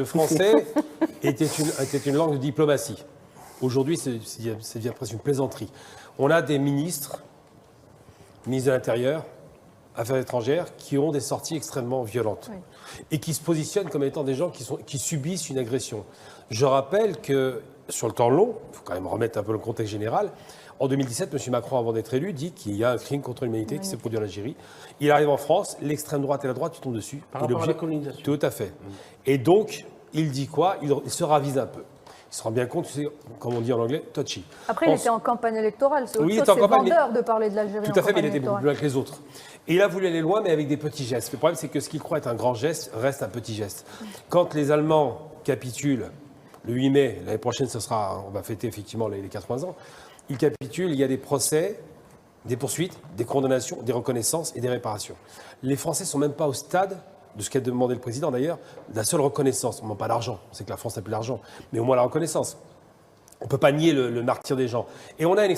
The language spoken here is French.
Le français était une langue de diplomatie. Aujourd'hui, c'est devient presque une plaisanterie. On a des ministres de l'Intérieur, Affaires étrangères, qui ont des sorties extrêmement violentes et qui se positionnent comme étant des gens qui subissent une agression. Je rappelle que sur le temps long, il faut quand même remettre un peu le contexte général, en 2017, M. Macron, avant d'être élu, dit qu'il y a un crime contre l'humanité qui s'est produit en Algérie. Il arrive en France, l'extrême droite et la droite, ils tombent dessus. Par rapport à la colonisation. Tout à fait. Et donc, il dit quoi? Il se ravise un peu. Il se rend bien compte, c'est, comme on dit en anglais, touchy. Après, il était en campagne électorale. C'est autre Oui, il chose, était en c'est campagne, vendeur de parler de l'Algérie. Tout à fait, mais il était beaucoup plus loin que les autres. Et il a voulu aller loin, mais avec des petits gestes. Le problème, c'est que ce qu'il croit être un grand geste reste un petit geste. Quand les Allemands capitulent, le 8 mai, l'année prochaine, on va fêter effectivement les 80 ans, ils capitulent, il y a des procès, des poursuites, des condamnations, des reconnaissances et des réparations. Les Français ne sont même pas au stade de ce qu'a demandé le président d'ailleurs, de la seule reconnaissance. On ne demande pas l'argent, on sait que la France n'a plus l'argent, mais au moins la reconnaissance. On ne peut pas nier le martyre des gens. Et on a une